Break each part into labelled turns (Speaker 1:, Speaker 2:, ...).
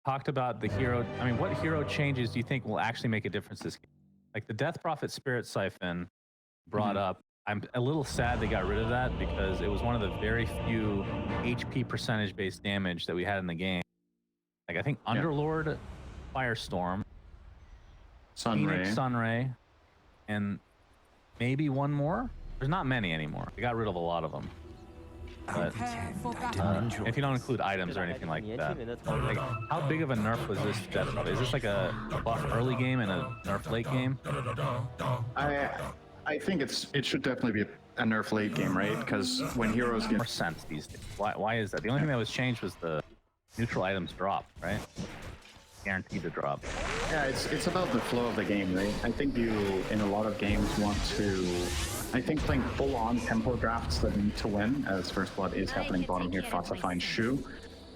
Speaker 1: talked about the hero. I mean, what hero changes do you think will actually make a difference this game? Like the Death Prophet Spirit Siphon brought up. I'm a little sad they got rid of that because it was one of the very few HP percentage based damage that we had in the game. Like I think Underlord, Firestorm, Phoenix Sunray, and maybe one more. There's not many anymore. They got rid of a lot of them. But if you don't include items or anything like that, like, how big of a nerf was this Death Prophet? Is this like a buff early game and a nerf late game?
Speaker 2: I think it should definitely be a nerf late game, right? Because when heroes get
Speaker 1: more sense these days. Why is that? The only thing that was changed was the neutral items drop, right? Guaranteed to drop.
Speaker 2: Yeah, it's about the flow of the game, right? I think you in a lot of games want to. I think playing full-on tempo drafts that need to win, as First Blood is happening bottom here, Fata finds Shu.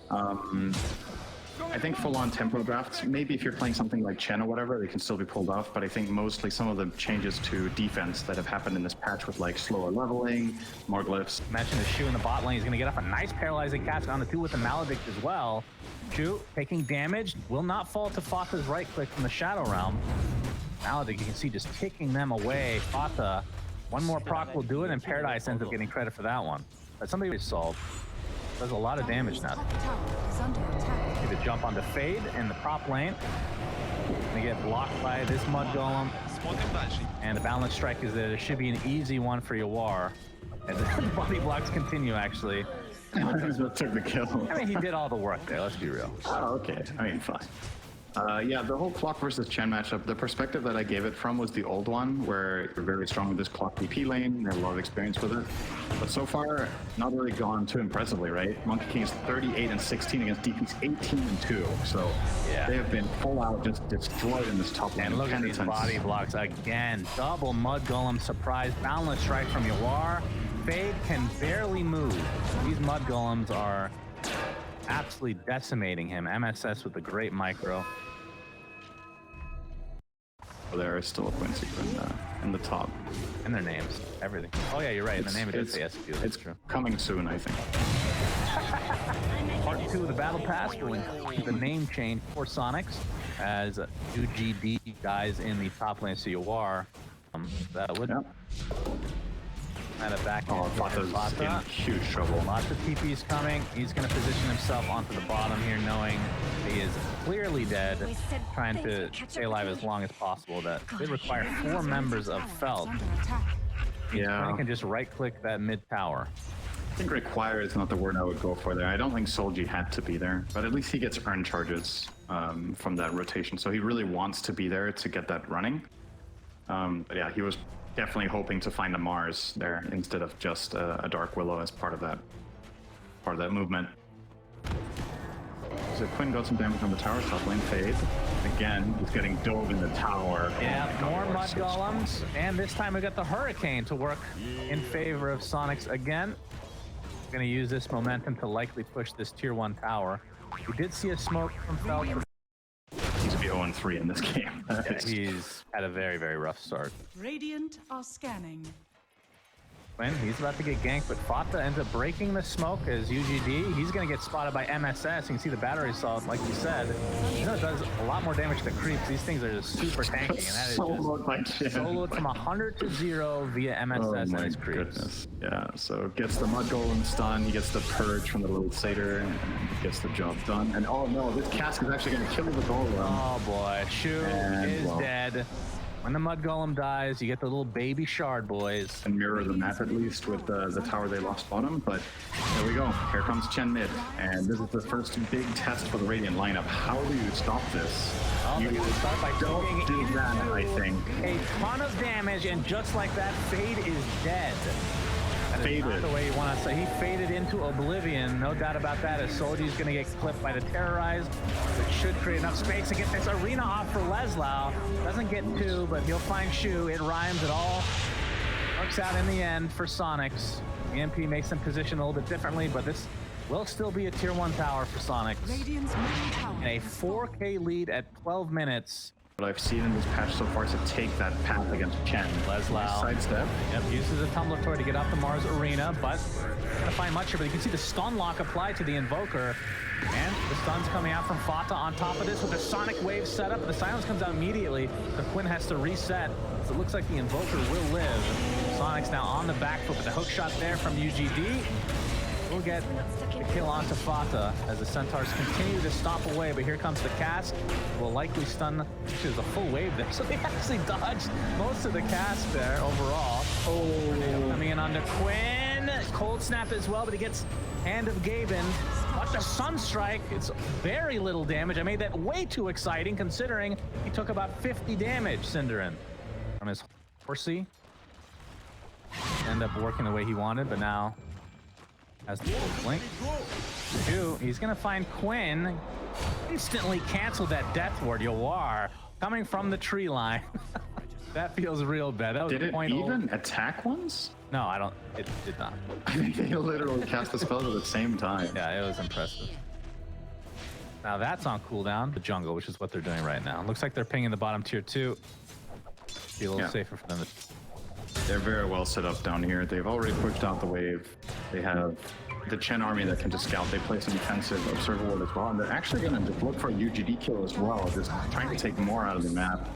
Speaker 2: I think full-on tempo drafts, maybe if you're playing something like Chen or whatever, they can still be pulled off, but I think mostly some of the changes to defense that have happened in this patch with like slower leveling, more glyphs.
Speaker 1: Mention the Shu in the bot lane, he's gonna get up a nice paralyzing cast on the 2 with the Maledict as well. Shu taking damage, will not fall to Fata's right click from the Shadow Realm. Maledict, you can see just kicking them away. Fata, one more proc will do it, and Paradise ends up getting credit for that one. But somebody will solve. Does a lot of damage now. Need to jump onto Fade in the top lane. Gonna get blocked by this Mud Golem. And the balance strike is that it should be an easy one for Yawar. And the body blocks continue, actually.
Speaker 2: What took the kill?
Speaker 1: I mean, he did all the work there, let's be real.
Speaker 2: Oh, okay. I mean, fine. Yeah, the whole Clock versus Chen matchup, the perspective that I gave it from was the old one, where you're very strong with this Clock DP lane, they have a lot of experience with it. But so far, not really gone too impressively, right? Monkey King is 38 and 16 against DP's 18 and 2, so they have been full out just destroyed in this top lane.
Speaker 1: And look at these body blocks again. Double Mud Golem surprise, balance strike from Yawar. Fade can barely move. These Mud Golems are absolutely decimating him. MSS with a great micro.
Speaker 2: There is still a Quincy in the top.
Speaker 1: And their names, everything. Oh yeah, you're right. In the name it did say SQ.
Speaker 2: It's
Speaker 1: true.
Speaker 2: Coming soon, I think.
Speaker 1: Part 2 of the Battle Pass will include the name change for Soniqs as UGD dies in the top lane. So Yawar, that would kind of back in.
Speaker 2: Fata's in huge trouble.
Speaker 1: Lots of TP's coming. He's going to position himself onto the bottom here, knowing he is clearly dead, trying to stay alive as long as possible. That they require 4 members of Felt. Yeah, he can just right-click that mid tower.
Speaker 2: I think require is not the word I would go for there. I don't think Solji had to be there, but at least he gets earned charges from that rotation. So he really wants to be there to get that running. But yeah, he was definitely hoping to find a Mars there instead of just a Dark Willow as part of that movement. So Quinn got some damage on the tower, top lane Fade. Again, he's getting dove in the tower.
Speaker 1: Yeah, more Mud Golems, and this time we got the Hurricane to work in favor of Soniqs again. We're gonna use this momentum to likely push this tier 1 tower. We did see a smoke from Felt.
Speaker 2: He's gonna be 0-3 in this game.
Speaker 1: Yeah, he's had a very, very rough start.
Speaker 3: Radiant are scanning.
Speaker 1: Quinn, he's about to get ganked, but Fata ends up breaking the smoke as UGD. He's going to get spotted by MSS. You can see the battery assault, like you said. You know, it does a lot more damage to creeps. These things are just super tanky, and that is just soloed from 100 to 0 via MSS and his creeps.
Speaker 2: Goodness. Yeah, so gets the Mud Golem stun, he gets the Purge from the little Satyr, and gets the job done. And oh no, this cask is actually going to kill the Golem.
Speaker 1: Oh boy, Shu is dead. When the Mud Golem dies, you get the little baby shard, boys.
Speaker 2: And mirror the map at least with the tower they lost bottom, but there we go. Here comes Chen mid, and this is the first big test for the Radiant lineup. How do you stop this?
Speaker 1: Oh, you start by
Speaker 2: don't do that, I think.
Speaker 1: A ton of damage, and just like that, Fade is dead. That is not the way you want to say. He faded into oblivion, no doubt about that, as Solji's going to get clipped by the Terrorized, which should create enough space to get this arena off for Leslau. Doesn't get 2, but he'll find Shu. It rhymes. It all works out in the end for Soniqs. EMP makes them position a little bit differently, but this will still be a tier 1 tower for Soniqs. And a 4K lead at 12 minutes
Speaker 2: what I've seen in this patch so far to take that path against Chen.
Speaker 1: Leslau.
Speaker 2: Sidestep.
Speaker 1: Yep, uses the Tumbler Toy to get out the Mars Arena, but gonna find much here. But you can see the stun lock applied to the Invoker. And the stun's coming out from Fata on top of this with the Sonic Wave set up. The silence comes out immediately. The Quinn has to reset. So it looks like the Invoker will live. Soniqs now on the back foot, but the hook shot there from UGD will get the kill onto Fata as the Centaurs continue to stomp away. But here comes the cast. Will likely stun. Actually, there's a full wave there, so they actually dodged most of the cast there overall. Oh, coming in onto Quinn. Cold snap as well, but he gets Hand of Gaben. But the Sunstrike, it's very little damage. I made that way too exciting considering he took about 50 damage, Cinderin, from his horsey. End up working the way he wanted, but now has the full blink. He's gonna find Quinn. Instantly canceled that death ward. Yawar coming from the tree line. That feels real bad. That was
Speaker 2: Did it
Speaker 1: 0.0.
Speaker 2: even attack once?
Speaker 1: No, I don't. It did not.
Speaker 2: I think they literally cast the spell at the same time.
Speaker 1: Yeah, it was impressive. Now that's on cooldown. The jungle, which is what they're doing right now. Looks like they're pinging the bottom tier 2. Be a little safer for them to...
Speaker 2: They're very well set up down here. They've already pushed out the wave. They have the Chen army that can just scout. They place an defensive observer ward as well. And they're actually going to look for a UGD kill as well, just trying to take more out of the map.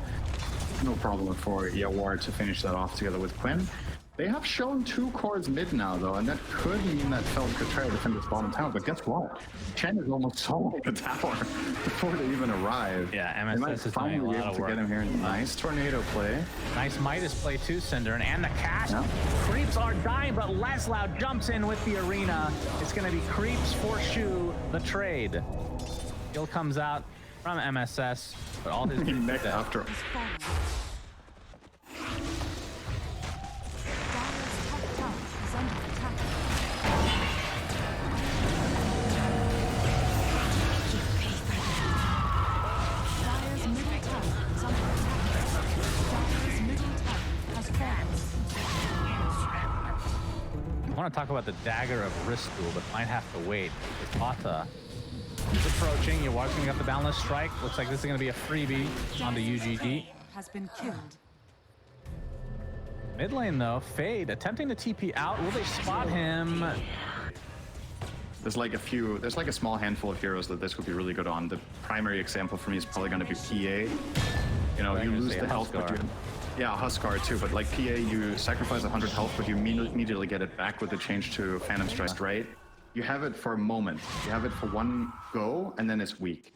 Speaker 2: No problem for Yawar to finish that off together with Quinn. They have shown 2 cores mid now, though, and that could mean that Felt could try to defend this bottom tower. But guess what? Chen is almost soloing the tower before they even arrive.
Speaker 1: Yeah,
Speaker 2: they might
Speaker 1: MSS is doing a
Speaker 2: finally be
Speaker 1: lot
Speaker 2: able
Speaker 1: of
Speaker 2: to
Speaker 1: work.
Speaker 2: get him here. Nice tornado play.
Speaker 1: Nice Midas play too, Cinder. And the cast.
Speaker 2: Yeah.
Speaker 1: Creeps are dying, but Leslau jumps in with the arena. It's going to be Creeps for Shu, the trade. Kill comes out from MSS, but all his
Speaker 2: Next after.
Speaker 1: I want to talk about the Dagger of Ristul, but might have to wait. Fata is approaching. You're watching up the Boundless Strike. Looks like this is going to be a freebie on the UGD.
Speaker 3: Has been killed.
Speaker 1: Mid lane though, Fade attempting to TP out. Will they spot him?
Speaker 2: There's like a small handful of heroes that this would be really good on. The primary example for me is probably going to be PA. You know, you lose the health, but you... Yeah, Huskar too, but like PA, you sacrifice 100 health, but you immediately get it back with the change to Phantom Strike, right? You have it for a moment. You have it for one go, and then it's weak.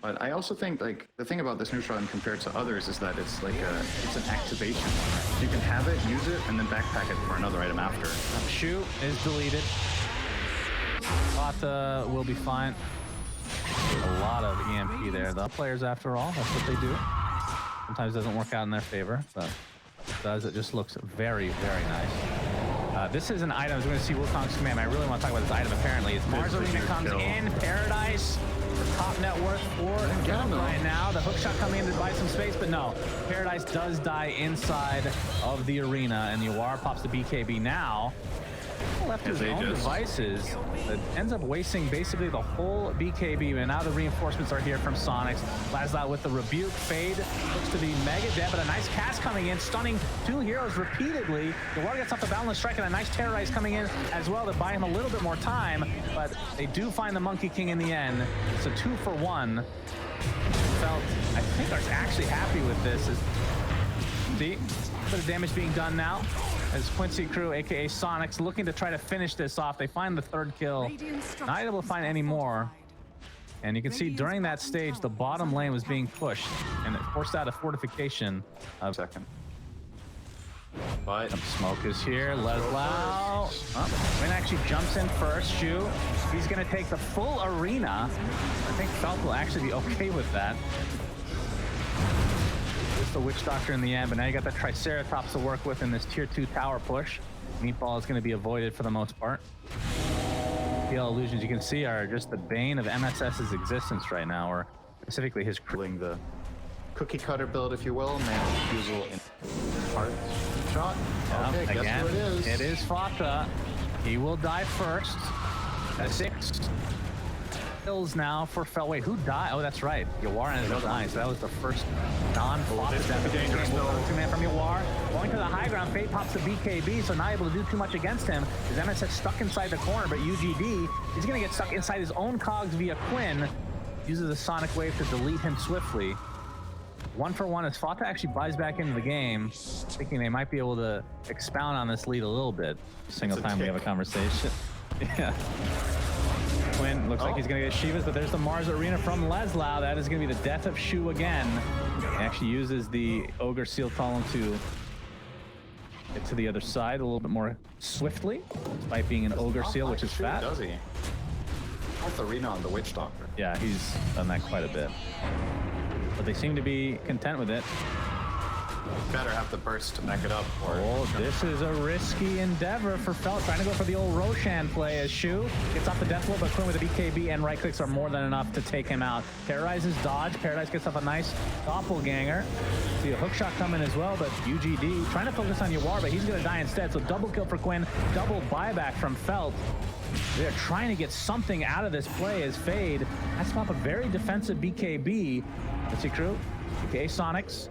Speaker 2: But I also think, like, the thing about this neutral item compared to others is that it's like it's an activation. You can have it, use it, and then backpack it for another item after.
Speaker 1: Shu is deleted. Fata will be fine. A lot of EMP there. The players, after all, that's what they do. Sometimes it doesn't work out in their favor, but it does. It just looks very, very nice. This is an item. I was going to see Wukong's command. I really want to talk about this item. Apparently, it's Mars Arena comes in. Paradise, top net worth for him right now. The hookshot coming in to buy some space, but no. Paradise does die inside of the arena, and Yawar pops the BKB now. Left his own devices, that ends up wasting basically the whole BKB, and now the reinforcements are here from Soniqs. Leslau with the rebuke. Fade looks to be mega dead, but a nice cast coming in, stunning 2 heroes repeatedly. Yawar gets off the Boundless Strike, and a nice Terrorize coming in as well to buy him a little bit more time, but they do find the Monkey King in the end. It's a 2 for 1. Felt, I think, are actually happy with this. See, a bit of damage being done now. As Quincy Crew, aka Soniqs, looking to try to finish this off. They find the 3rd kill. Not able to find any more. And you can see during that stage, the bottom lane was being pushed, and it forced out a fortification of second. But some smoke is here. Leslau. Quinn actually jumps in first. Shu. He's going to take the full arena. I think Falk will actually be okay with that. The Witch Doctor in the end, but now you got the Triceratops to work with in this tier 2 tower push. Meatball is going to be avoided for the most part. PL illusions you can see are just the bane of MSS's existence right now, or specifically his
Speaker 2: Pulling the cookie cutter build, if you will. Man refusal in heart shot. Okay,
Speaker 1: again,
Speaker 2: guess who it is?
Speaker 1: It is Fata. He will die first. At 6. kills now for Fel. Wait, who died? Oh, that's right. Yawar ended up dying, so that was the first non-flop
Speaker 2: this
Speaker 1: death of the game.
Speaker 2: dangerous, though.
Speaker 1: Two-man from Yawar. Going to the high ground, Fate pops the BKB, so not able to do too much against him. His MSX stuck inside the corner, but UGD is going to get stuck inside his own cogs via Quinn. Uses a Sonic Wave to delete him swiftly. 1-for-1 as Fata actually buys back into the game, thinking they might be able to expound on this lead a little bit. Single time we have a conversation. Yeah. Quinn looks like he's going to get Shivas, but there's the Mars Arena from Leslau. That is going to be the death of Shu again. He actually uses the Ogre Seal Column to get to the other side a little bit more swiftly, despite being an Ogre Seal, which is fat.
Speaker 2: Does he? Fourth arena on the Witch Doctor.
Speaker 1: Yeah, he's done that quite a bit. But they seem to be content with it.
Speaker 2: Better have the burst to back it up.
Speaker 1: Oh, this is a risky endeavor for Felt, trying to go for the old Roshan play as Shu gets off the death blow, but Quinn with a BKB and right clicks are more than enough to take him out. Terrorizes dodge. Paradise gets off a nice doppelganger. See a hook shot coming as well, but UGD trying to focus on Yawar, but he's going to die instead. So double kill for Quinn, double buyback from Felt. They're trying to get something out of this play as Fade has to pop a very defensive BKB. Let's see, crew. Okay, Soniqs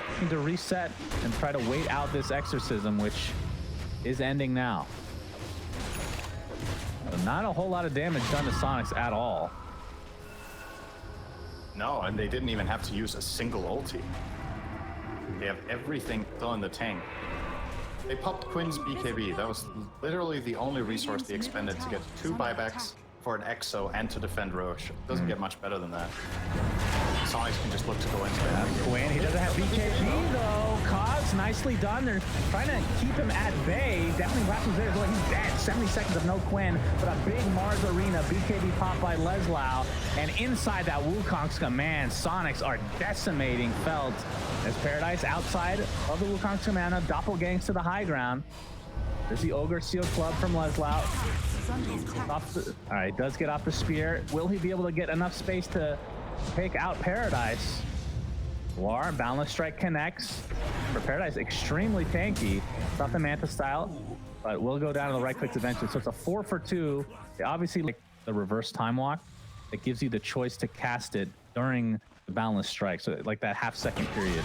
Speaker 1: looking to reset and try to wait out this exorcism, which is ending now. So not a whole lot of damage done to Soniqs at all.
Speaker 2: No, and they didn't even have to use a single ulti. They have everything still in the tank. They popped Quinn's BKB. That was literally the only resource they expended to get 2 buybacks for an EXO and to defend Roche. Doesn't get much better than that. Sonics can just look to go into that.
Speaker 1: Quinn, he doesn't have BKB though. Cogs, nicely done. They're trying to keep him at bay. Definitely Raps there as well. He's dead. 70 seconds of no Quinn, but a big Mars Arena BKB pop by Leslau. And inside that Wukong's command, Sonics are decimating Felt. As Paradise outside of the Wukong's command, doppelgangs to the high ground. There's the Ogre Seal Club from Leslau. All right, does get off the spear. Will he be able to get enough space to take out Paradise? War, Boundless Strike connects. For Paradise, extremely tanky. It's not the Manta style, but will go down to the right clicks eventually. So it's a 4-for-2. They obviously like the reverse time walk. It gives you the choice to cast it during the Boundless Strike. So like that half-second period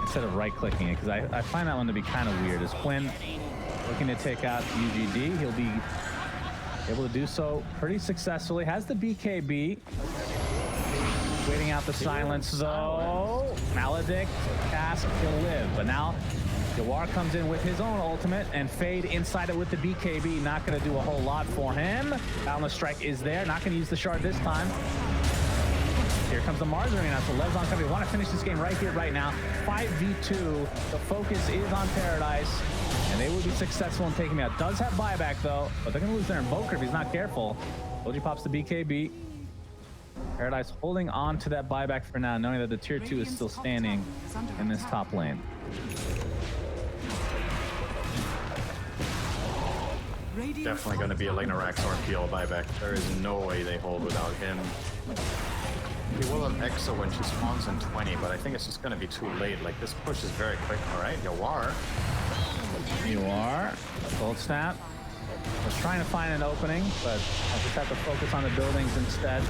Speaker 1: instead of right-clicking it. Because I find that one to be kind of weird. As Quinn looking to take out UGD, he'll be able to do so pretty successfully. Has the BKB. Waiting out the silence though. Maledict, cast, he'll live. But now Yawar comes in with his own ultimate and Fade inside it with the BKB. Not going to do a whole lot for him. Boundless Strike is there. Not going to use the shard this time. Here comes the Mars Arena. So Leson's going to want to finish this game right here, right now. 5v2. The focus is on Paradise. And they will be successful in taking me out. Does have buyback though, but they're going to lose their Invoker if he's not careful. Oji pops the BKB. Paradise holding on to that buyback for now, knowing that the tier 2 is still standing in this top lane.
Speaker 2: Definitely going to be a Rax or PL buyback. There is no way they hold without him. He will have EXO when she spawns in 20, but I think it's just going to be too late. Like, this push is very quick. All right, Yawar.
Speaker 1: Gold snap. Was trying to find an opening, but I just have to focus on the buildings instead.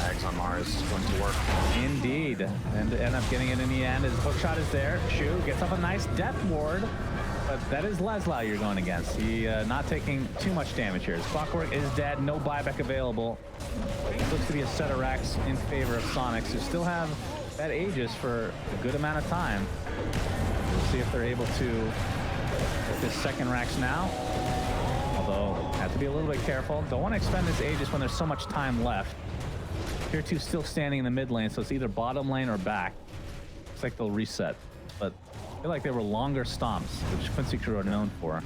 Speaker 2: Eggs on Mars is going to work.
Speaker 1: Indeed. And end up getting it in the end. His hookshot is there. Shu gets up a nice death ward, but that is Leslau you're going against. He not taking too much damage here. His Clockwork is dead. No buyback available. This looks to be a set of racks in favor of Sonics, who still have that Aegis for a good amount of time. We'll see if they're able to get this second racks now. Although, have to be a little bit careful. Don't want to expend this Aegis when there's so much time left. Tier 2 still standing in the mid lane, so it's either bottom lane or back. Looks like they'll reset. But I feel like they were longer stomps, which Quincy Crew are known for.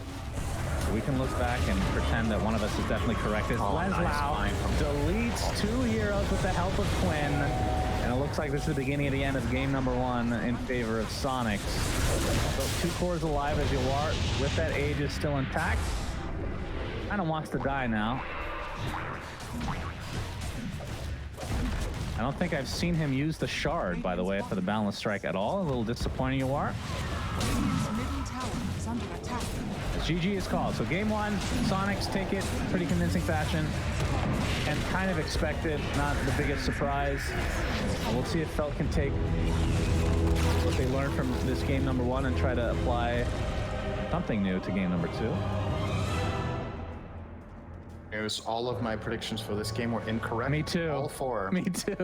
Speaker 1: So we can look back and pretend that one of us is definitely correct. As Leslau deletes 2 heroes with the help of Quinn. And it looks like this is the beginning of the end of game number 1 in favor of Sonics. So 2 cores alive as Yawar with that Aegis still intact. Kind of wants to die now. I don't think I've seen him use the shard, by the way, for the Boundless Strike at all. A little disappointing, Yawar. GG is called. So game one, Soniqs take it, pretty convincing fashion, and kind of expected, not the biggest surprise. We'll see if Felt can take what they learned from this game number one and try to apply something new to game number two.
Speaker 4: All of my predictions for this game were incorrect.
Speaker 1: Me too.
Speaker 4: All four.
Speaker 1: Me too.